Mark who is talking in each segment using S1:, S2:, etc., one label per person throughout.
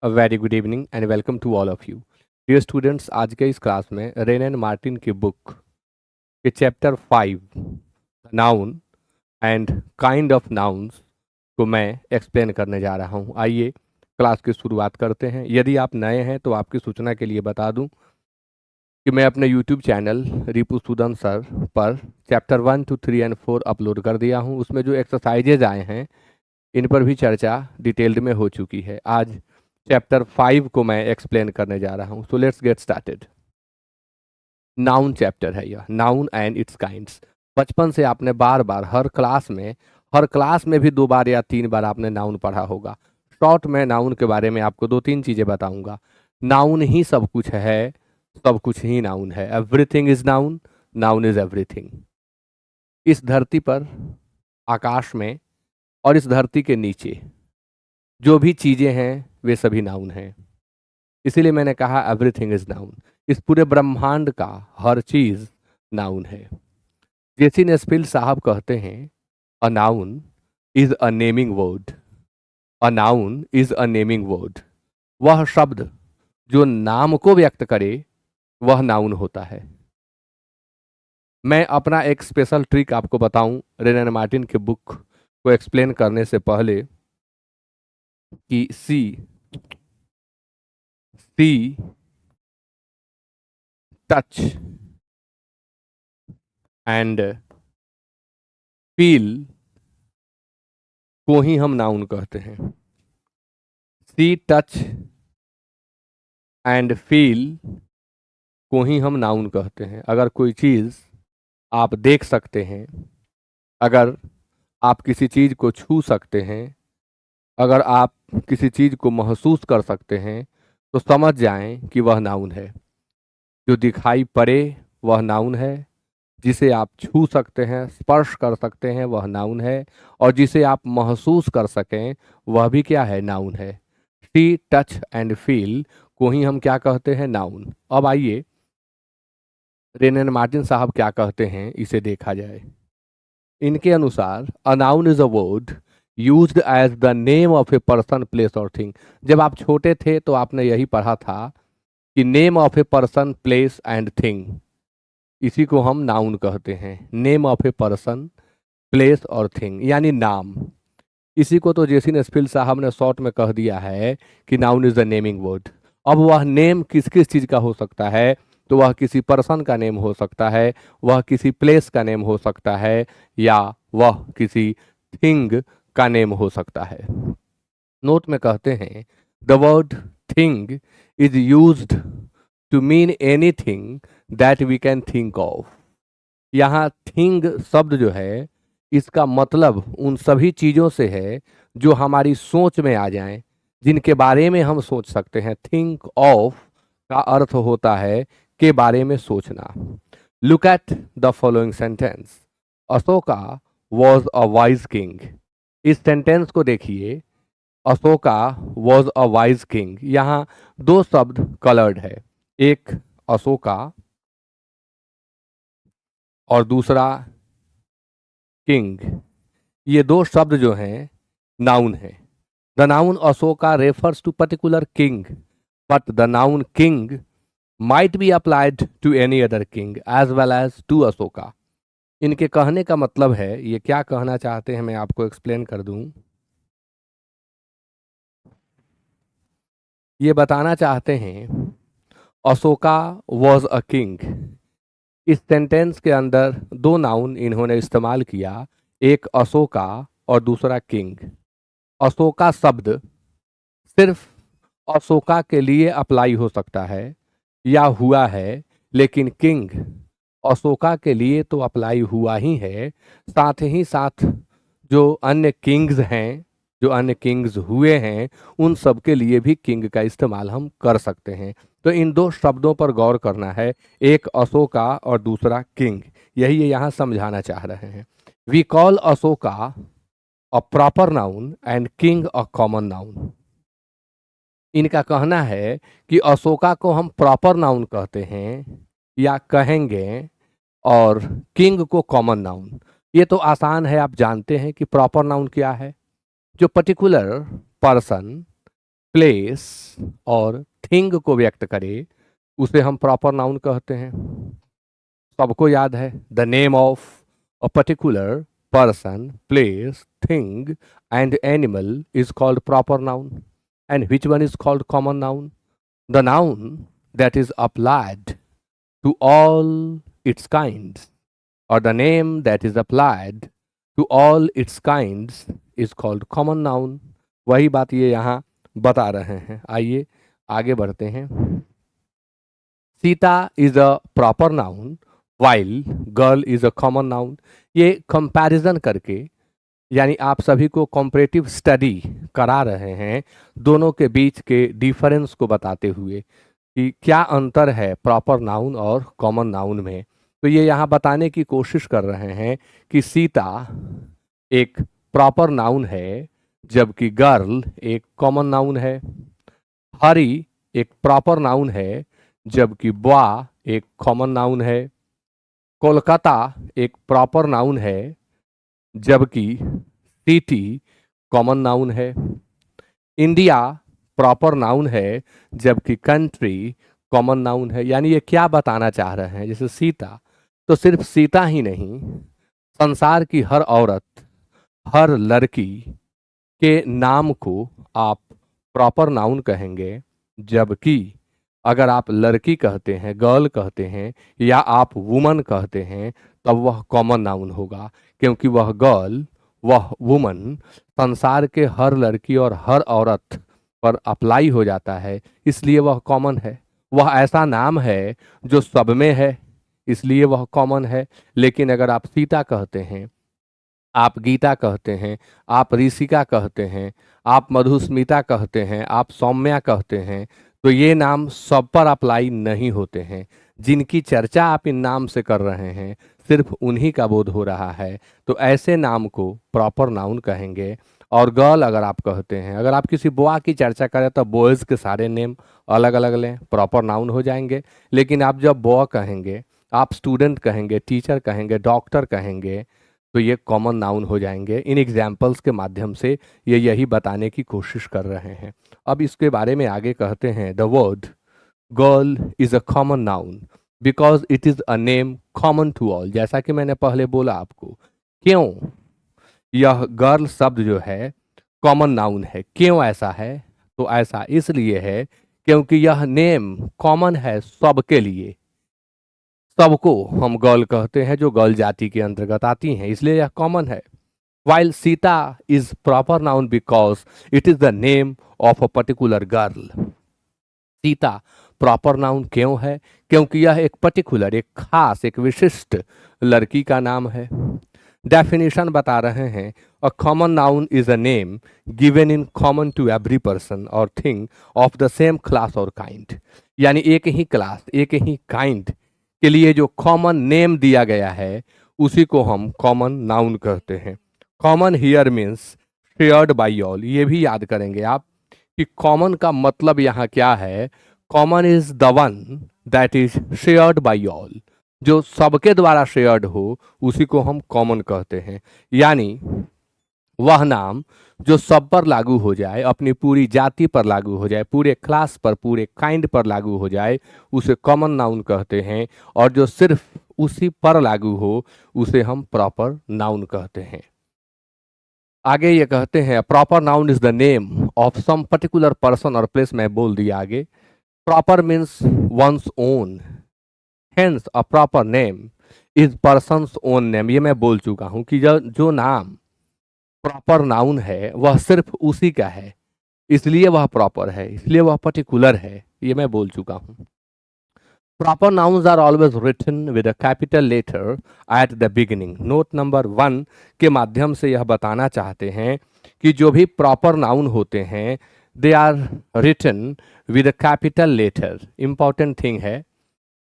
S1: A very good evening and welcome to all of you dear students. आज के इस class में Wren and Martin की book के chapter 5 noun and kind of nouns को मैं एक्सप्लेन करने जा रहा हूं। आइए क्लास की शुरुआत करते हैं। यदि आप नए हैं तो आपकी सूचना के लिए बता दूं कि मैं अपने यूट्यूब चैनल रिपु सूदन सर पर चैप्टर 1 to 3 and 4 अपलोड कर दिया हूं। उसमें जो एक्सरसाइजेज आए हैं इन पर भी चर्चा डिटेल्ड में हो चुकी है। आज चैप्टर 5 को मैं एक्सप्लेन करने जा रहा हूं। So let's get started. Noun chapter है यह, नाउन एंड इट्स काइंड्स। बचपन से आपने बार बार हर क्लास में भी 2 बार या 3 बार आपने नाउन पढ़ा होगा। शॉर्ट में नाउन के बारे में आपको 2-3 चीजें बताऊंगा। नाउन ही सब कुछ है, सब कुछ ही नाउन है। Everything is noun, noun is everything. इस धरती पर, आकाश में और इस धरती के नीचे जो भी चीजें हैं वे सभी नाउन हैं। इसीलिए मैंने कहा एवरीथिंग इज नाउन। इस पूरे ब्रह्मांड का हर चीज नाउन है। जेसी नेस्फिल्ड साहब कहते हैं अ noun is a naming word. A noun is a naming word. वह शब्द जो नाम को व्यक्त करे वह नाउन होता है। मैं अपना एक स्पेशल ट्रिक आपको बताऊं रेन एंड मार्टिन के बुक को एक्सप्लेन करने से पहले कि सी सी टच एंड फील को ही हम नाउन कहते हैं। सी टच एंड फील को ही हम नाउन कहते हैं। अगर कोई चीज़ आप देख सकते हैं, अगर आप किसी चीज़ को छू सकते हैं, अगर आप किसी चीज़ को महसूस कर सकते हैं तो समझ जाएं कि वह नाउन है। जो दिखाई पड़े वह नाउन है, जिसे आप छू सकते हैं, स्पर्श कर सकते हैं, वह नाउन है, और जिसे आप महसूस कर सकें वह भी क्या है, नाउन है। सी टच एंड फील को ही हम क्या कहते हैं, नाउन। अब आइए रेन एंड मार्टिन साहब क्या कहते हैं इसे देखा जाए। इनके अनुसार a noun is a word used as the name of a person, place और थिंग। जब आप छोटे थे तो आपने यही पढ़ा था कि name of a person, place and thing, इसी को हम नाउन कहते हैं। Name of a person, place और थिंग यानी नाम। इसी को तो जेसी नेस्फिल्ड साहब ने शॉर्ट में कह दिया है कि noun is the naming word. अब वह नेम किस किस चीज का हो सकता है, तो वह किसी पर्सन का नेम हो सकता है, वह किसी प्लेस का नेम हो सकता है, या वह किसी थिंग का नेम हो सकता है। नोट में कहते हैं the word thing is used to mean anything that we can think of. यहाँ थिंग शब्द जो है इसका मतलब उन सभी चीज़ों से है जो हमारी सोच में आ जाएं, जिनके बारे में हम सोच सकते हैं। थिंक ऑफ का अर्थ होता है के बारे में सोचना। Look at the following sentence. Ashoka was a wise king. इस सेंटेंस को देखिए। Ashoka was a wise king, यहाँ दो शब्द कलर्ड है, एक अशोका और दूसरा किंग। ये दो शब्द जो हैं नाउन है। The noun Ashoka refers to particular king, but the noun king might be applied to any other king as well as to Ashoka. इनके कहने का मतलब है, ये क्या कहना चाहते हैं मैं आपको एक्सप्लेन कर दूं। ये बताना चाहते हैं अशोका वॉज अ किंग। इस सेंटेंस के अंदर दो नाउन इन्होंने इस्तेमाल किया, एक अशोका और दूसरा किंग। अशोका शब्द सिर्फ अशोका के लिए अप्लाई हो सकता है या हुआ है, लेकिन किंग अशोका के लिए तो अप्लाई हुआ ही है, साथ ही साथ जो अन्य किंग्स हैं, जो अन्य किंग्स हुए हैं, उन सब के लिए भी किंग का इस्तेमाल हम कर सकते हैं। तो इन दो शब्दों पर गौर करना है, एक अशोका और दूसरा किंग। यही ये यहाँ समझाना चाह रहे हैं। We call Ashoka a proper noun and king a common noun. इनका कहना है कि अशोका को हम प्रॉपर नाउन कहते हैं या कहेंगे, और किंग को कॉमन नाउन। ये तो आसान है, आप जानते हैं कि प्रॉपर नाउन क्या है। जो पर्टिकुलर पर्सन प्लेस और थिंग को व्यक्त करे उसे हम प्रॉपर नाउन कहते हैं। सबको याद है, the name of a particular person, place, thing and animal is called proper noun. And which one is called common noun? The noun that is applied to all its kinds, or the name that is applied to all its kinds is called common noun। वही बात ये यहाँ बता रहे हैं। आइए आगे बढ़ते हैं। Sita is a proper noun while girl is a common noun. ये कंपैरिजन करके, यानी आप सभी को कॉम्परेटिव स्टडी करा रहे हैं दोनों के बीच के डिफरेंस को बताते हुए कि क्या अंतर है प्रॉपर नाउन और कॉमन नाउन में। तो ये यहाँ बताने की कोशिश कर रहे हैं कि सीता एक प्रॉपर नाउन है जबकि गर्ल एक कॉमन नाउन है। हरी एक प्रॉपर नाउन है जबकि बॉ एक कॉमन नाउन है। कोलकाता एक प्रॉपर नाउन है जबकि सिटी कॉमन नाउन है। इंडिया प्रॉपर नाउन है जबकि कंट्री कॉमन नाउन है। यानी ये क्या बताना चाह रहे हैं, जैसे सीता, तो सिर्फ सीता ही नहीं, संसार की हर औरत, हर लड़की के नाम को आप प्रॉपर नाउन कहेंगे, जबकि अगर आप लड़की कहते हैं, गर्ल कहते हैं, या आप वुमन कहते हैं, तब वह कॉमन नाउन होगा, क्योंकि वह गर्ल, वह वुमन संसार के हर लड़की और हर औरत पर अप्लाई हो जाता है, इसलिए वह कॉमन है। वह ऐसा नाम है जो सब में है, इसलिए वह कॉमन है। लेकिन अगर आप सीता कहते हैं, आप गीता कहते हैं, आप ऋषिका कहते हैं, आप मधुस्मिता कहते हैं, आप सौम्या कहते हैं, तो ये नाम सब पर अप्लाई नहीं होते हैं। जिनकी चर्चा आप इन नाम से कर रहे हैं सिर्फ उन्हीं का बोध हो रहा है, तो ऐसे नाम को प्रॉपर नाउन कहेंगे। और गर्ल अगर आप कहते हैं, अगर आप किसी बुआ की चर्चा करें तो बॉयज़ के सारे नेम अलग अलग लें, प्रॉपर नाउन हो जाएंगे। लेकिन आप जब बुआ कहेंगे, आप स्टूडेंट कहेंगे, टीचर कहेंगे, डॉक्टर कहेंगे, तो ये कॉमन नाउन हो जाएंगे। इन एग्जाम्पल्स के माध्यम से ये यही बताने की कोशिश कर रहे हैं। अब इसके बारे में आगे कहते हैं, the word girl is a common noun because it is a name common to all. जैसा कि मैंने पहले बोला आपको, क्यों यह गर्ल शब्द जो है कॉमन नाउन है, क्यों ऐसा है? तो ऐसा इसलिए है क्योंकि यह नेम कॉमन है सबके लिए। सबको हम गर्ल कहते हैं जो गर्ल जाति के अंतर्गत आती हैं, इसलिए यह कॉमन है। While Sita is proper noun because it is the name of a particular girl. Sita proper noun क्यों है? क्योंकि यह एक पर्टिकुलर, एक खास, एक विशिष्ट लड़की का नाम है। डेफिनेशन बता रहे हैं, a common noun is a name given in common to every person और thing of the same class और काइंड। यानी एक ही क्लास, एक ही काइंड के लिए जो कॉमन नेम दिया गया है उसी को हम कॉमन नाउन कहते हैं। Common here means shared by all. ये भी याद करेंगे आप कि कॉमन का मतलब यहाँ क्या है। Common is the one that is shared by all. जो सबके द्वारा शेयर्ड हो उसी को हम कॉमन कहते हैं। यानी वह नाम जो सब पर लागू हो जाए, अपनी पूरी जाति पर लागू हो जाए, पूरे क्लास पर, पूरे काइंड पर लागू हो जाए, उसे कॉमन नाउन कहते हैं। और जो सिर्फ उसी पर लागू हो उसे हम प्रॉपर नाउन कहते हैं। आगे ये कहते हैं, proper noun is the name of some particular person और प्लेस। में बोल दिया आगे, proper means one's own, hence a proper name is person's own name. ये मैं बोल चुका हूं कि जो नाम प्रॉपर नाउन है वह सिर्फ उसी का है, इसलिए वह प्रॉपर है, इसलिए वह पर्टिकुलर है। ये मैं बोल चुका हूं। Proper nouns are always written with a capital letter at the beginning. Note number 1 के माध्यम से यह बताना चाहते हैं कि जो भी प्रॉपर नाउन होते हैं they are written with a capital letter. Important thing है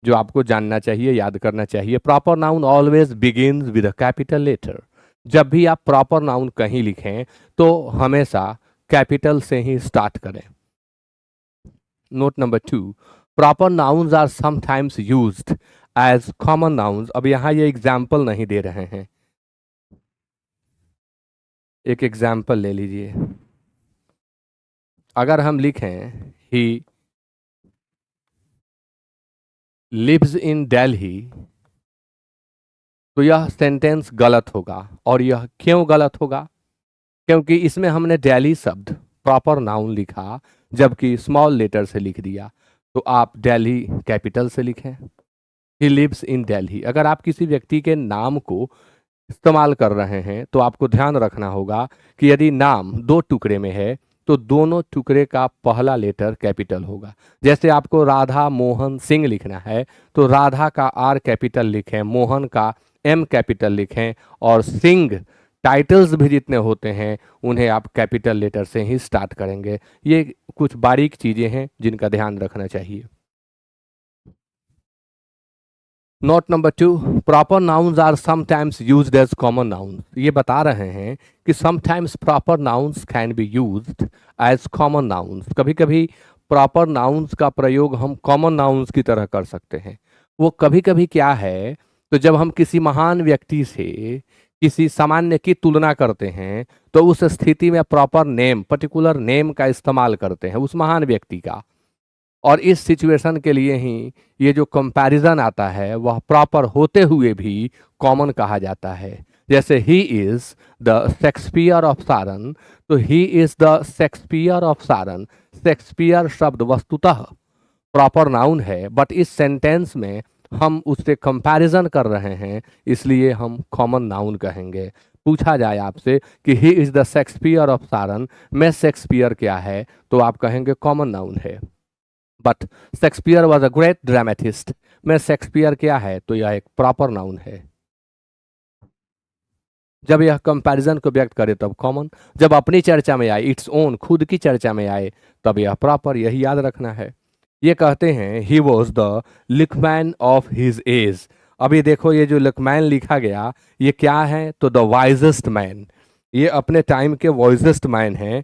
S1: जो आपको जानना चाहिए, याद करना चाहिए। Proper noun always begins with a capital letter. जब भी आप प्रॉपर नाउन कहीं लिखें तो हमेशा कैपिटल से ही स्टार्ट करें। Note number 2, proper nouns are sometimes used as common nouns. अब यहां ये एग्जाम्पल नहीं दे रहे हैं, एक एग्जाम्पल ले लीजिए। अगर हम लिखें ही लिव्स इन दिल्ली तो यह सेंटेंस गलत होगा। और यह क्यों गलत होगा? क्योंकि इसमें हमने दिल्ली शब्द प्रॉपर नाउन लिखा, जबकि स्मॉल लेटर से लिख दिया। तो आप दिल्ली कैपिटल से लिखें, ही लिव्स इन दिल्ली। अगर आप किसी व्यक्ति के नाम को इस्तेमाल कर रहे हैं तो आपको ध्यान रखना होगा कि यदि नाम दो टुकड़े में है तो दोनों टुकड़े का पहला लेटर कैपिटल होगा। जैसे आपको राधा मोहन सिंह लिखना है तो राधा का आर कैपिटल लिखें, मोहन का एम कैपिटल लिखें, और सिंह टाइटल्स भी जितने होते हैं उन्हें आप कैपिटल लेटर से ही स्टार्ट करेंगे। ये कुछ बारीक चीजें हैं जिनका ध्यान रखना चाहिए। Note number 2, proper nouns are sometimes used as common noun. ये बता रहे हैं कि sometimes proper nouns can be used as common nouns. कभी कभी प्रॉपर नाउन्स का प्रयोग हम कॉमन नाउन्स की तरह कर सकते हैं। वो कभी कभी क्या है, तो जब हम किसी महान व्यक्ति से किसी सामान्य की तुलना करते हैं तो उस स्थिति में प्रॉपर नेम, पर्टिकुलर नेम का इस्तेमाल करते हैं उस महान व्यक्ति का। और इस सिचुएशन के लिए ही ये जो कंपैरिजन आता है वह प्रॉपर होते हुए भी कॉमन कहा जाता है। जैसे he is the Shakespeare of Saran, तो he is the Shakespeare of Saran. Shakespeare शब्द वस्तुतः प्रॉपर नाउन है, बट इस सेंटेंस में हम उससे कंपैरिजन कर रहे हैं, इसलिए हम कॉमन नाउन कहेंगे। पूछा जाए आपसे कि ही is the Shakespeare of Saran में शेक्सपियर क्या है, तो आप कहेंगे कॉमन नाउन है। But Shakespeare was a great dramatist में शेक्सपियर क्या है, तो यह एक प्रॉपर नाउन है। जब यह कंपैरिजन को व्यक्त करे तब कॉमन, जब अपनी चर्चा में आए, इट्स ओन, खुद की चर्चा में आए, तब यह प्रॉपर। यही याद रखना है। ये कहते हैं ही वॉज द लिखमैन ऑफ हिज एज। अभी देखो ये जो लिखमैन लिखा गया ये क्या है, तो द वाइजेस्ट मैन। ये अपने टाइम के वाइजेस्ट मैन हैं,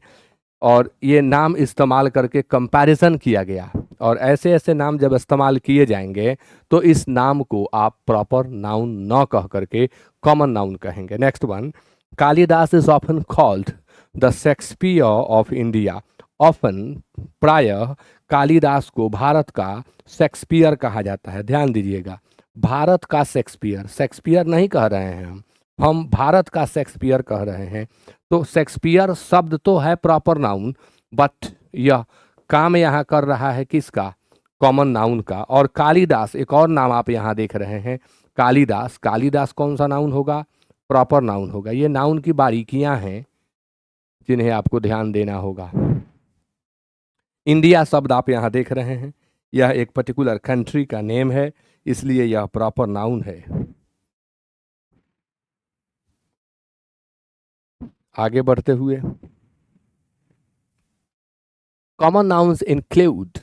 S1: और ये नाम इस्तेमाल करके कंपैरिजन किया गया। और ऐसे ऐसे नाम जब इस्तेमाल किए जाएंगे तो इस नाम को आप प्रॉपर नाउन न कह करके कॉमन नाउन कहेंगे। Next one, Kalidas is often called the Shakespeare of India. Often, प्रायः, कालिदास को भारत का शेक्सपियर कहा जाता है। ध्यान दीजिएगा, भारत का शेक्सपियर, शेक्सपियर नहीं कह रहे हैं हम भारत का शेक्सपियर कह रहे हैं। तो शेक्सपियर शब्द तो है प्रॉपर नाउन, बट यह काम यहाँ कर रहा है किसका, कॉमन नाउन का। और कालिदास, एक और नाम आप यहाँ देख रहे हैं कालिदास। कालिदास कौन सा नाउन होगा, प्रॉपर नाउन होगा। ये नाउन की बारीकियां हैं जिन्हें आपको ध्यान देना होगा। इंडिया शब्द आप यहाँ देख रहे हैं, यह एक पर्टिकुलर कंट्री का नेम है, इसलिए यह प्रॉपर नाउन है। आगे बढ़ते हुए, common nouns include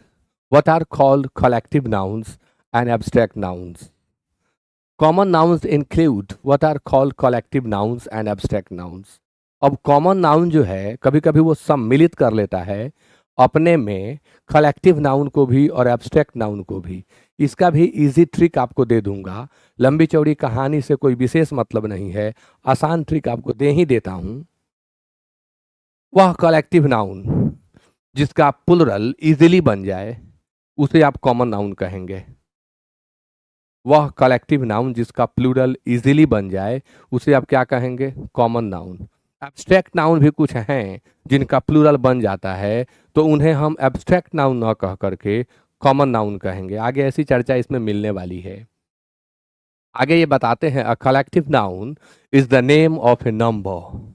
S1: what are called collective nouns and abstract nouns. Common nouns include what are called collective nouns and abstract nouns. अब कॉमन नाउन जो है कभी कभी वो सम्मिलित कर लेता है अपने में कलेक्टिव नाउन को भी और एब्स्ट्रैक्ट नाउन को भी। इसका भी इजी ट्रिक आपको दे दूंगा, लंबी चौड़ी कहानी से कोई विशेष मतलब नहीं है, आसान ट्रिक आपको दे ही देता हूं। वह कलेक्टिव नाउन जिसका प्लुरल इजीली बन जाए उसे आप कॉमन नाउन कहेंगे। वह कलेक्टिव नाउन जिसका प्लूरल इजीली बन जाए उसे आप क्या कहेंगे, कॉमन नाउन। एब्स्ट्रैक्ट नाउन भी कुछ हैं जिनका प्लूरल बन जाता है, तो उन्हें हम एब्स्ट्रैक्ट नाउन न कह करके कॉमन नाउन कहेंगे। आगे ऐसी चर्चा इसमें मिलने वाली है। आगे ये बताते हैं, a collective noun is the name of a number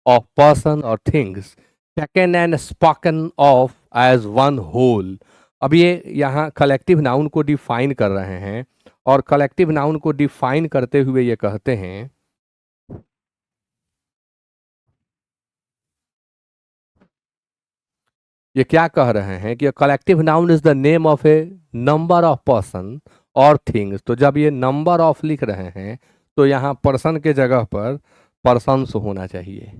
S1: of person और things taken and spoken of as one whole. अब ये यहाँ कलेक्टिव नाउन को डिफाइन कर रहे हैं, और कलेक्टिव नाउन को डिफाइन करते हुए ये कहते हैं, ये क्या कह रहे हैं कि collective noun is the name of a number of person और थिंग्स। तो जब ये नंबर ऑफ लिख रहे हैं तो यहाँ पर्सन के जगह पर पर्सन्स होना चाहिए।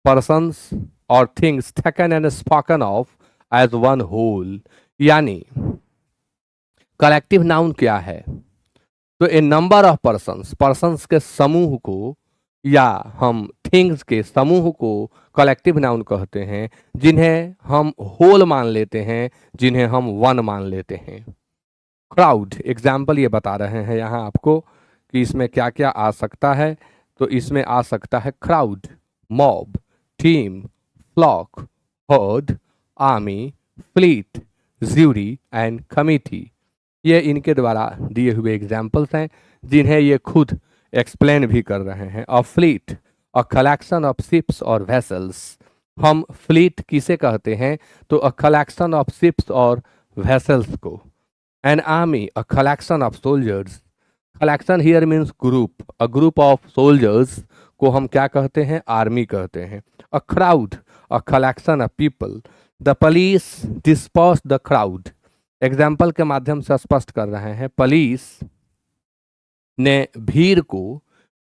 S1: पर्सन्स और things taken and spoken of as one whole. यानी कलेक्टिव नाउन क्या है, तो a number of persons, persons के समूह को या हम थिंग्स के समूह को कलेक्टिव नाउन कहते हैं, जिन्हें हम होल मान लेते हैं, जिन्हें हम वन मान लेते हैं। क्राउड एग्जाम्पल ये बता रहे हैं यहाँ आपको कि इसमें क्या क्या आ सकता है। तो इसमें आ सकता है crowd, mob, team, flock, herd, army, fleet, jury and committee. ये इनके द्वारा दिए हुए एग्जाम्पल्स हैं, जिन्हें ये खुद एक्सप्लेन भी कर रहे हैं। A fleet, a collection of ships और वेसल्स। हम फ्लीट किसे कहते हैं? तो अ कलेक्शन ऑफ शिप्स और वेसल्स को। An army, a collection of soldiers. Collection here means group, a group of soldiers को हम क्या कहते हैं? आर्मी कहते हैं। A crowd, a collection of people. The police disperse the crowd. Example के माध्यम से स्पष्ट कर रहे हैं, पुलिस ने भीड़ को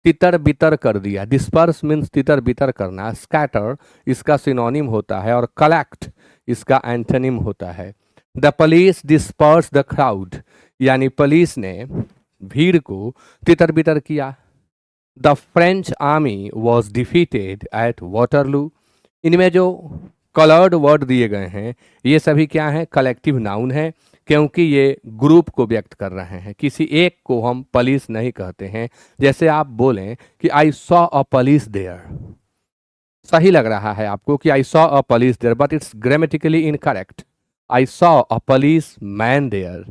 S1: तितर बितर कर दिया। डिस्पर्स मीन्स तितर बितर करना। स्कैटर इसका सिनोनिम होता है और कलेक्ट इसका एंटोनिम होता है। The police disperse the crowd, यानी पुलिस ने भीड़ को तितर बितर किया। The French army was defeated at Waterloo. इनमें जो कलर्ड वर्ड दिए गए हैं, ये सभी क्या हैं? कलेक्टिव नाउन है, क्योंकि ये ग्रुप को व्यक्त कर रहे हैं। किसी एक को हम पुलिस नहीं कहते हैं। जैसे आप बोलें कि I saw a police there, सही लग रहा है आपको कि I saw a police there, but it's grammatically incorrect. I saw a policeman there,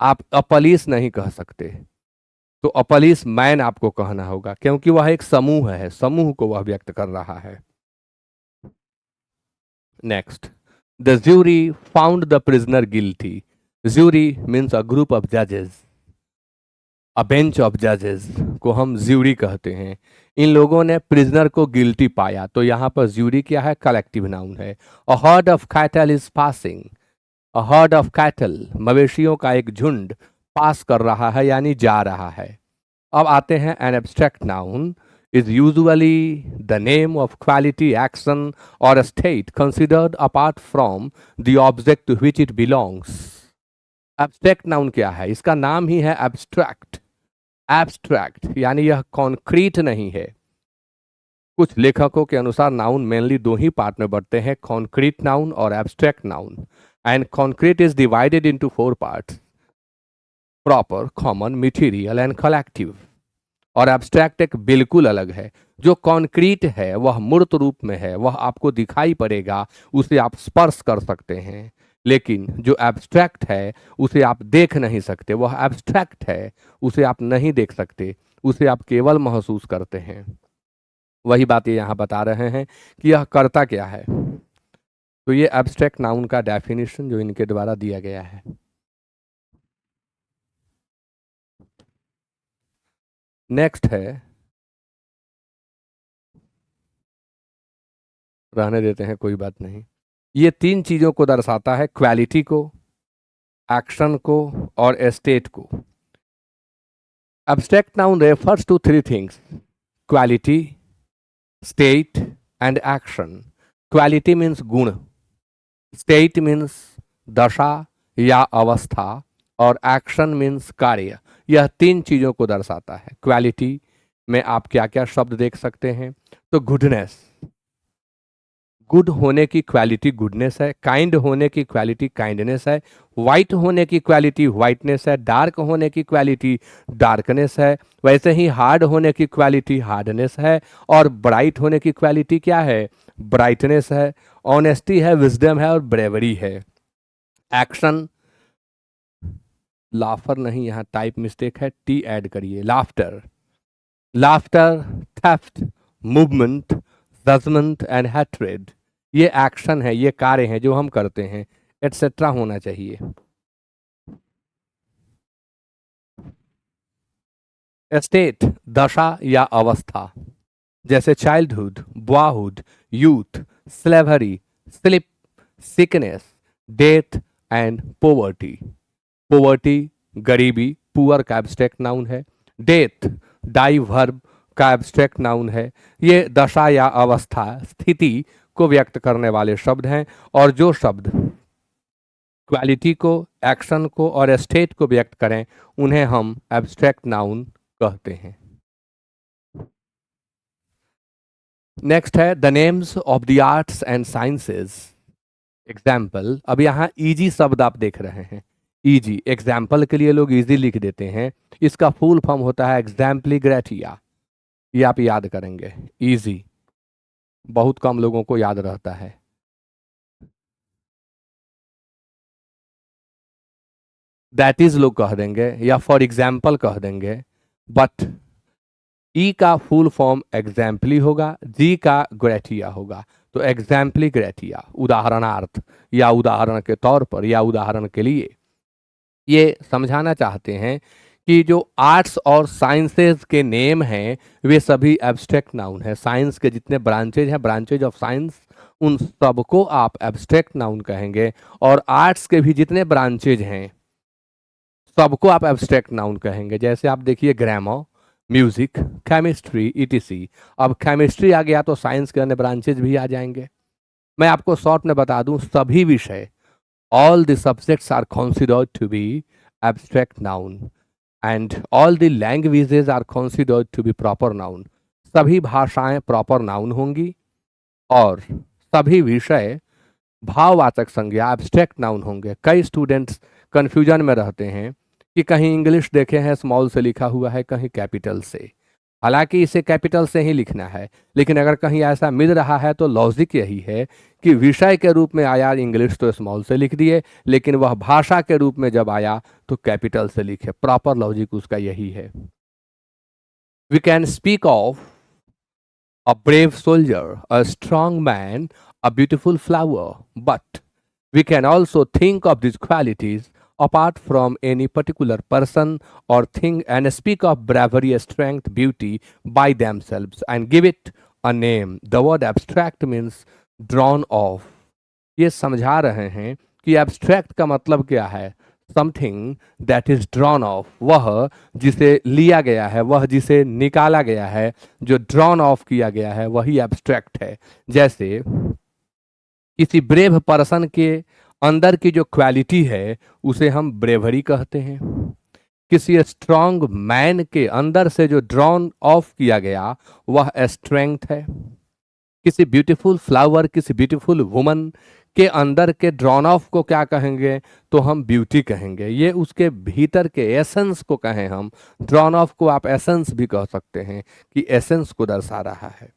S1: आप अ पुलिस नहीं कह सकते। तो अ पुलिस मैन आपको कहना होगा, क्योंकि वह एक समूह है, समूह को वह व्यक्त कर रहा है। Next, the jury found the prisoner guilty. Jury means a group of जजेस, अ बेंच ऑफ जजेस को हम ज्यूरी कहते हैं। इन लोगों ने प्रिजनर को गिल्टी पाया। तो यहाँ पर ज्यूरी क्या है? कलेक्टिव नाउन है। A herd of cattle is passing. A herd of cattle, मवेशियों का एक झुंड पास कर रहा है, यानी जा रहा है। अब आते हैं an abstract noun is usually the name of quality, action or a state considered apart from the object to which it belongs. Abstract noun क्या है? इसका नाम ही है एब्स्ट्रैक्ट। एब्स्ट्रैक्ट यानी यह कॉन्क्रीट नहीं है। कुछ लेखकों के अनुसार नाउन मेनली दो ही पार्ट में बढ़ते हैं, कॉन्क्रीट नाउन और abstract noun. And concrete is divided into 4 parts: proper, common, material and collective. और एब्स्ट्रैक्ट एक बिल्कुल अलग है। जो कॉन्क्रीट है वह मूर्त रूप में है, वह आपको दिखाई पड़ेगा, उसे आप स्पर्श कर सकते हैं। लेकिन जो एब्स्ट्रैक्ट है उसे आप देख नहीं सकते। वह एब्स्ट्रैक्ट है, उसे आप नहीं देख सकते, उसे आप केवल महसूस करते हैं। वही बात ये यहाँ बता रहे हैं कि यह करता क्या है। तो ये एब्स्ट्रैक्ट नाउन का डेफिनेशन जो इनके द्वारा दिया गया है। नेक्स्ट है, रहने देते हैं कोई बात नहीं। ये 3 चीजों को दर्शाता है, क्वालिटी को, एक्शन को और स्टेट को। Abstract noun refers to 3 things: quality, state and action. Quality means गुण, स्टेट मीन्स दशा या अवस्था, और एक्शन मीन्स कार्य। यह 3 चीजों को दर्शाता है। क्वालिटी में आप क्या क्या शब्द देख सकते हैं? तो गुडनेस, गुड होने की क्वालिटी गुडनेस है। काइंड होने की क्वालिटी काइंडनेस है। वाइट होने की क्वालिटी वाइटनेस है। डार्क होने की क्वालिटी डार्कनेस है। वैसे ही हार्ड होने की क्वालिटी हार्डनेस है। और ब्राइट होने की क्वालिटी क्या है? ब्राइटनेस है। ऑनेस्टी है, विजडम है और ब्रेवरी है। एक्शन, लाफर नहीं, यहाँ टाइप मिस्टेक है, टी ऐड करिए, laughter. Laughter, theft, movement, judgement and hatred. ये एक्शन है, ये कार्य हैं जो हम करते हैं, एटसेट्रा होना चाहिए। स्टेट, दशा या अवस्था, जैसे childhood, boyhood, youth, slavery, slip, sickness, death and poverty. Poverty गरीबी, पुअर का एब्स्ट्रैक्ट नाउन है। डेथ डाई वर्ब का एब्स्ट्रैक्ट नाउन है। ये दशा या अवस्था, स्थिति को व्यक्त करने वाले शब्द हैं। और जो शब्द क्वालिटी को, एक्शन को और स्टेट को व्यक्त करें, उन्हें हम एब्स्ट्रैक्ट नाउन कहते हैं। नेक्स्ट है the names of the arts and sciences. Example, अब यहाँ इजी शब्द आप देख रहे हैं, इजी एग्जाम्पल के लिए लोग इजी लिख देते हैं, इसका फुल फॉर्म होता है एग्जाम्पली ग्रेटिया। ये आप याद करेंगे, इजी बहुत कम लोगों को याद रहता है। दैट इज लोग कह देंगे या फॉर एग्जाम्पल कह देंगे, बट ई का फुल फॉर्म एग्जाम्पली होगा, जी का ग्रेटिया होगा। तो एग्जाम्पली ग्रेटिया उदाहरणार्थ या उदाहरण के तौर पर या उदाहरण के लिए, ये समझाना चाहते हैं कि जो आर्ट्स और साइंसेज के नेम हैं वे सभी एब्स्ट्रैक्ट नाउन है। साइंस के जितने ब्रांचेज हैं, ब्रांचेज ऑफ साइंस, उन सबको आप एब्स्ट्रैक्ट नाउन कहेंगे, और आर्ट्स के भी जितने ब्रांचेज हैं सबको आप एब्स्ट्रैक्ट नाउन कहेंगे। जैसे आप देखिए ग्रामर, म्यूजिक, केमिस्ट्री, ईटीसी। अब केमिस्ट्री आ गया तो साइंस के अन्य ब्रांचेज भी आ जाएंगे। मैं आपको शॉर्ट में बता दूं, सभी विषय, all the subjects are considered to be abstract noun and all the languages are considered to be proper noun। सभी भाषाएं प्रॉपर नाउन होंगी और सभी विषय भाववाचक संज्ञा एब्स्ट्रैक्ट नाउन होंगे। कई स्टूडेंट्स कंफ्यूजन में रहते हैं कि कहीं इंग्लिश देखे हैं स्मॉल से लिखा हुआ है, कहीं कैपिटल से, हालांकि इसे कैपिटल से ही लिखना है, लेकिन अगर कहीं ऐसा मिल रहा है तो लॉजिक यही है कि विषय के रूप में आया इंग्लिश तो स्मॉल से लिख दिए, लेकिन वह भाषा के रूप में जब आया तो कैपिटल से लिखे। प्रॉपर लॉजिक उसका यही है। We can speak of a brave soldier, a strong man, a beautiful flower, but we can also think of these qualities apart from any particular person or thing and speak of bravery, strength, beauty by themselves and give it a name। The word abstract means drawn off। ये समझा रहे हैं कि abstract का मतलब क्या है, something that is drawn off, वह जिसे लिया गया है, वह जिसे निकाला गया है, जो drawn off किया गया है वही abstract है। जैसे किसी ब्रेव पर्सन के अंदर की जो क्वालिटी है उसे हम ब्रेवरी कहते हैं। किसी स्ट्रांग मैन के अंदर से जो ड्रॉन ऑफ किया गया वह स्ट्रेंथ है। किसी ब्यूटीफुल फ्लावर, किसी ब्यूटीफुल वुमन के अंदर के ड्रॉन ऑफ को क्या कहेंगे, तो हम ब्यूटी कहेंगे। ये उसके भीतर के एसेंस को कहें हम, ड्रॉन ऑफ को आप एसेंस भी कह सकते हैं कि एसेंस को दर्शा रहा है।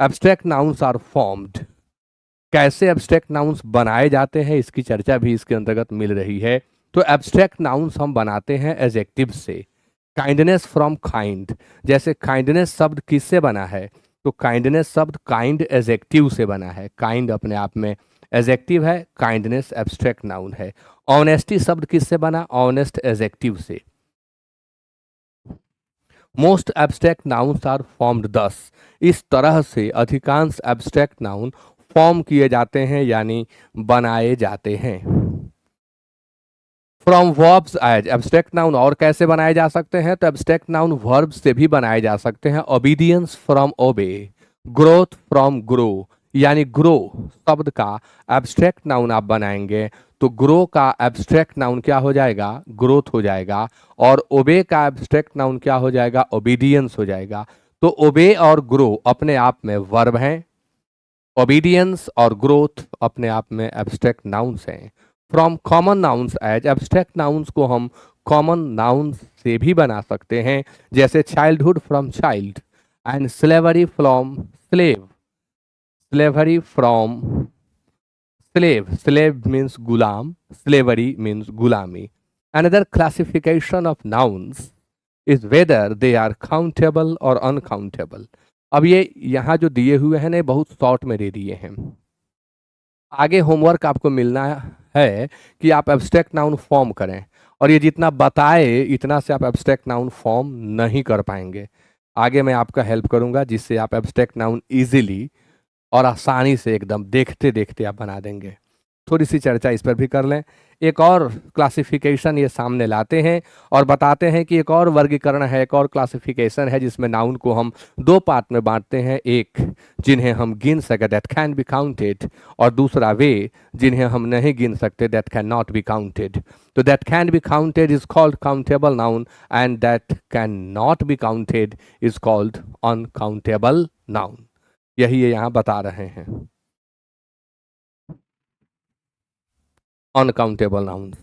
S1: Abstract nouns are formed. कैसे एब्स्ट्रैक्ट नाउन्स बनाए जाते हैं इसकी चर्चा भी इसके अंतर्गत मिल रही है। तो एब्स्ट्रैक्ट नाउन्स हम बनाते हैं एडजेक्टिव से। काइंडनेस फ्रॉम काइंड, जैसे काइंडनेस शब्द किससे बना है, तो काइंडनेस शब्द काइंड एडजेक्टिव से बना है। काइंड अपने आप में एडजेक्टिव है, काइंडनेस एब्स्ट्रैक्ट नाउन है। ऑनेस्टी शब्द किससे बना, ऑनेस्ट एडजेक्टिव से। Most abstract nouns are formed thus. इस तरह से अधिकांश एब्स्ट्रैक्ट नाउन फॉर्म किए जाते हैं यानी बनाए जाते हैं। From verbs as, abstract noun और कैसे बनाए जा सकते हैं, तो एब्स्ट्रैक्ट नाउन वर्ब से भी बनाए जा सकते हैं। Obedience from obey, growth from grow, यानी ग्रो शब्द का एब्स्ट्रैक्ट नाउन आप बनाएंगे तो ग्रो का एब्स्ट्रैक्ट नाउन क्या हो जाएगा, ग्रोथ हो जाएगा, और ओबे का एब्स्ट्रैक्ट नाउन क्या हो जाएगा, ओबीडियंस हो जाएगा। तो ओबे और ग्रो अपने आप में वर्ब हैं, ओबीडियंस और ग्रोथ अपने आप में एब्स्ट्रैक्ट नाउन्स हैं। From common nouns as, abstract nouns को हम कॉमन नाउन्स से भी बना सकते हैं, जैसे childhood from child and slavery from slave. Slavery from slave, slave means गुलाम, स्लेवरी मीन्स गुलामी। Another classification of nouns is whether they are countable और अनकाउंटेबल। अब ये यहाँ जो दिए हुए हैं ना बहुत शॉर्ट में दे दिए हैं। आगे होमवर्क आपको मिलना है कि आप एब्स्ट्रैक्ट नाउन फॉर्म करें, और ये जितना बताए इतना से आप एब्स्ट्रैक्ट नाउन फॉर्म नहीं कर पाएंगे। आगे मैं आपका हेल्प करूंगा जिससे आप एब्स्ट्रैक्ट नाउन इजीली और आसानी से एकदम देखते देखते आप बना देंगे। थोड़ी सी चर्चा इस पर भी कर लें। एक और क्लासिफिकेशन ये सामने लाते हैं और बताते हैं कि एक और वर्गीकरण है, एक और क्लासिफिकेशन है जिसमें नाउन को हम दो पार्ट में बांटते हैं। एक जिन्हें हम गिन सके, दैट कैन बी काउंटेड, और दूसरा वे जिन्हें हम नहीं गिन सकते, that can not be counted. तो that can be counted is called countable noun and that can not be counted is called uncountable noun. यही ये यहाँ बता रहे हैं। अनकाउंटेबल नाउन्स,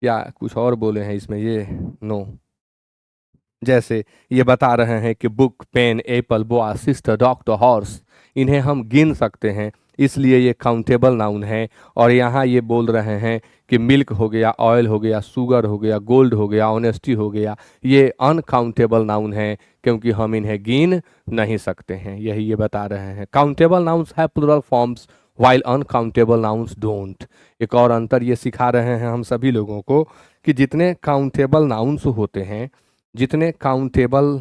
S1: या कुछ और बोले हैं इसमें ये, नो। जैसे ये बता रहे हैं कि book, pen, apple, boy, sister, doctor, horse, इन्हें हम गिन सकते हैं, इसलिए ये काउंटेबल नाउन है। और यहाँ ये बोल रहे हैं कि मिल्क हो गया, ऑयल हो गया, शुगर हो गया, गोल्ड हो गया, ऑनेस्टी हो गया, ये अनकाउंटेबल नाउन है क्योंकि हम इन्हें गिन नहीं सकते हैं। यही ये बता रहे हैं। काउंटेबल नाउन्स है plural forms while uncountable nouns don't. एक और अंतर ये सिखा रहे हैं हम सभी लोगों को कि जितने काउंटेबल नाउन्स होते हैं, जितने काउंटेबल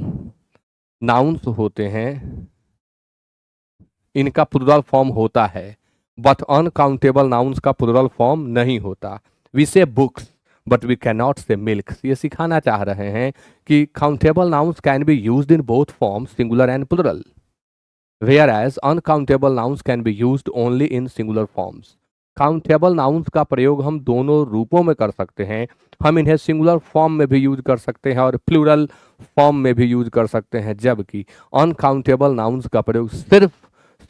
S1: नाउन्स होते हैं, इनका प्लुरल फॉर्म होता है, बट अनकाउंटेबल नाउन्स का प्लुरल फॉर्म नहीं होता। We say books but we can not say milk. ये सिखाना चाह रहे हैं कि countable nouns can be used in both forms, singular and plural, whereas uncountable nouns can be used only in singular forms। Countable nouns का प्रयोग हम दोनों रूपों में कर सकते हैं। हम इन्हें सिंगुलर फॉर्म में भी यूज कर सकते हैं और प्लूरल फॉर्म में भी यूज कर सकते हैं, जबकि अनकाउंटेबल नाउन्स का प्रयोग सिर्फ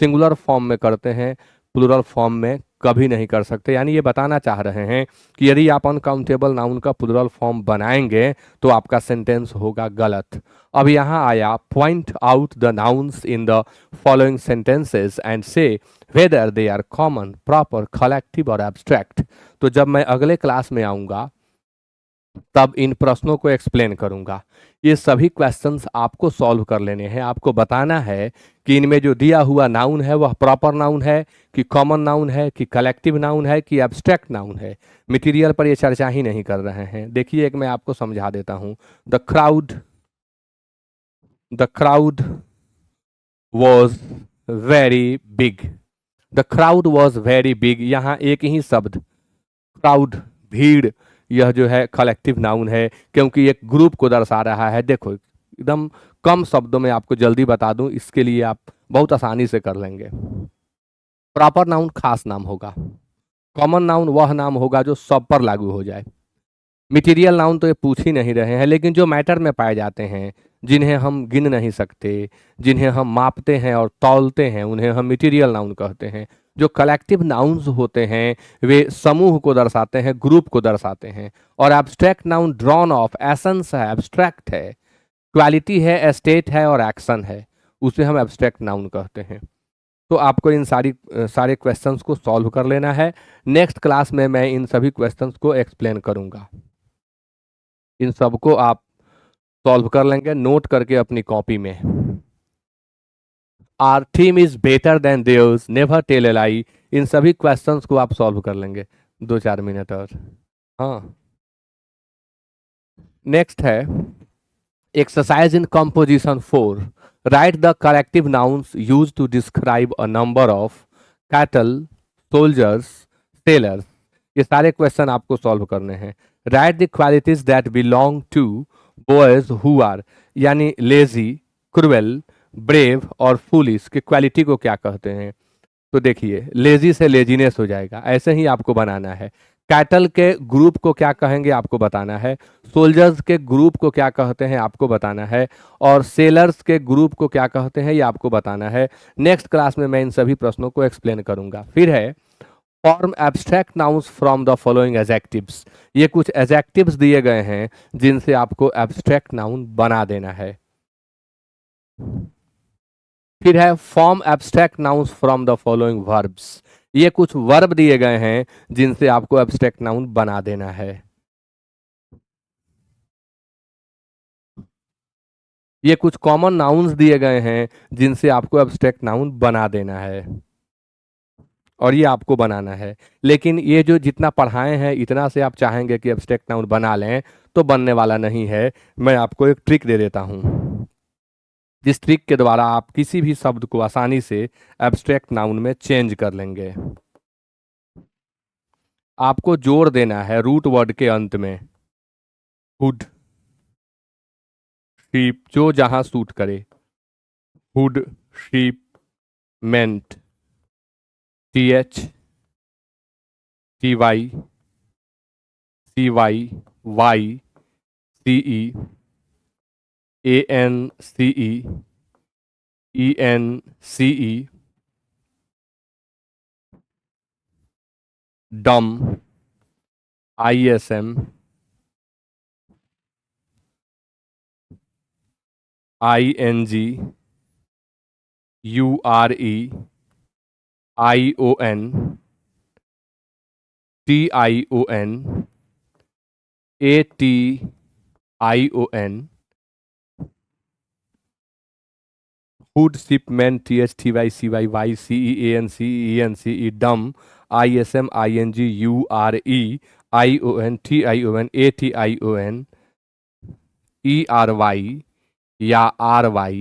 S1: सिंगुलर फॉर्म में करते हैं, प्लूरल फॉर्म में कभी नहीं कर सकते। यानी ये बताना चाह रहे हैं कि यदि आप अनकाउंटेबल नाउन का प्लूरल फॉर्म बनाएंगे तो आपका सेंटेंस होगा गलत। अब यहाँ आया point out the nouns in the following sentences and say whether they are common, proper, collective और एब्स्ट्रैक्ट। तो जब मैं अगले क्लास में आऊँगा तब इन प्रश्नों को एक्सप्लेन करूंगा। ये सभी क्वेश्चंस आपको सॉल्व कर लेने हैं। आपको बताना है कि इनमें जो दिया हुआ नाउन है वह प्रॉपर नाउन है कि कॉमन नाउन है कि कलेक्टिव नाउन है कि एब्स्ट्रैक्ट नाउन है। मटेरियल पर ये चर्चा ही नहीं कर रहे हैं। देखिए एक मैं आपको समझा देता हूं। The crowd was very big. The crowd was very big, यहाँ एक ही शब्द क्राउड, भीड़, यह जो है कलेक्टिव नाउन है क्योंकि एक ग्रुप को दर्शा रहा है। देखो एकदम कम शब्दों में आपको जल्दी बता दूं, इसके लिए आप बहुत आसानी से कर लेंगे। प्रॉपर नाउन खास नाम होगा, कॉमन नाउन वह नाम होगा जो सब पर लागू हो जाए, मटेरियल नाउन तो ये पूछ ही नहीं रहे हैं, लेकिन जो मैटर में पाए जाते हैं, जिन्हें हम गिन नहीं सकते, जिन्हें हम मापते हैं और तौलते हैं, उन्हें हम मटेरियल नाउन कहते हैं। जो कलेक्टिव नाउन्स होते हैं वे समूह को दर्शाते हैं, ग्रुप को दर्शाते हैं। और abstract noun drawn of, essence है, एब्स्ट्रैक्ट है, क्वालिटी है, स्टेट है और एक्शन है, उसे हम एब्स्ट्रैक्ट नाउन कहते हैं। तो आपको इन सारे क्वेश्चंस को सॉल्व कर लेना है। नेक्स्ट क्लास में मैं इन सभी क्वेश्चंस को एक्सप्लेन करूंगा। इन सबको आप सॉल्व कर लेंगे नोट करके अपनी कॉपी में। Our theme is better than theirs, never tell a lie. इन सभी क्वेश्चंस को आप सॉल्व कर लेंगे 2-4 मिनट और। हाँ, नेक्स्ट है exercise in composition 4। Write the collective nouns use to describe a number of cattle, soldiers, sailors. ये सारे क्वेश्चन आपको सॉल्व करने हैं। Write the qualities that belong to boys who are, यानी लेजी, क्रुएल, ब्रेव और foolish की quality को क्या कहते हैं। तो देखिए लेजी से लेजीनेस हो जाएगा, ऐसे ही आपको बनाना है। कैटल के ग्रुप को क्या कहेंगे आपको बताना है, सोल्जर्स के ग्रुप को क्या कहते हैं आपको बताना है, और सेलर्स के ग्रुप को क्या कहते हैं ये आपको बताना है। नेक्स्ट क्लास में मैं इन सभी प्रश्नों को एक्सप्लेन करूंगा। फिर है form abstract nouns from the following adjectives. ये कुछ एजेक्टिव्स दिए गए हैं जिनसे आपको एब्स्ट्रैक्ट नाउन बना देना है। फिर है form abstract nouns from the following verbs. ये कुछ वर्ब दिए गए हैं जिनसे आपको एब्स्ट्रैक्ट नाउन बना देना है। ये कुछ कॉमन नाउन्स दिए गए हैं जिनसे आपको एब्स्ट्रैक्ट नाउन बना देना है, और ये आपको बनाना है। लेकिन ये जो जितना पढ़ाए हैं इतना से आप चाहेंगे कि एब्स्ट्रैक्ट नाउन बना लें तो बनने वाला नहीं है। मैं आपको एक ट्रिक दे देता हूँ, जिस ट्रिक के द्वारा आप किसी भी शब्द को आसानी से एब्स्ट्रैक्ट नाउन में चेंज कर लेंगे। आपको जोड़ देना है रूट वर्ड के अंत में, हुड, शीप, जो जहां सूट करे, हुड, शीप, मेंट, TH, TY, CY, YCE, ANCE, ENCE, DUM, ISM, ING, URE, ION, TION, ATION, Hood, Shipment, THTYCYY, CEAN, CENCE, DUM, ISM, ING, URE, ION, TION, ATION, ERY या RY,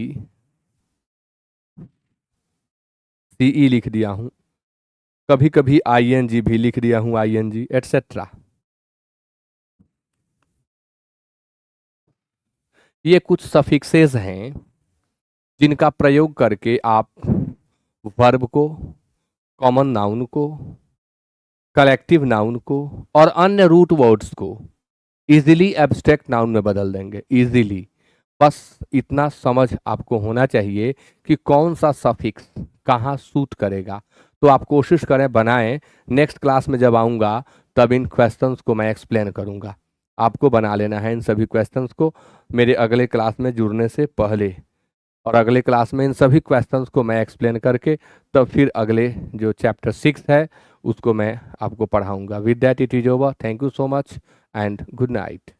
S1: CE लिख दिया हूं, कभी कभी ING भी लिख दिया हूं, ING एटसेट्रा। ये कुछ सफिक्सेस हैं जिनका प्रयोग करके आप वर्ब को, कॉमन नाउन को, कलेक्टिव नाउन को और अन्य रूट वर्ड्स को इजीली एब्स्ट्रैक्ट नाउन में बदल देंगे, इजीली। बस इतना समझ आपको होना चाहिए कि कौन सा सफिक्स कहाँ सूट करेगा। तो आप कोशिश करें, बनाएं। नेक्स्ट क्लास में जब आऊँगा तब इन क्वेश्चंस को मैं एक्सप्लेन करूँगा। आपको बना लेना है इन सभी क्वेश्चंस को मेरे अगले क्लास में जुड़ने से पहले, और अगले क्लास में इन सभी क्वेश्चंस को मैं एक्सप्लेन करके तब फिर अगले जो चैप्टर 6 है उसको मैं आपको पढ़ाऊँगा। With that it is over. Thank you so much and good night.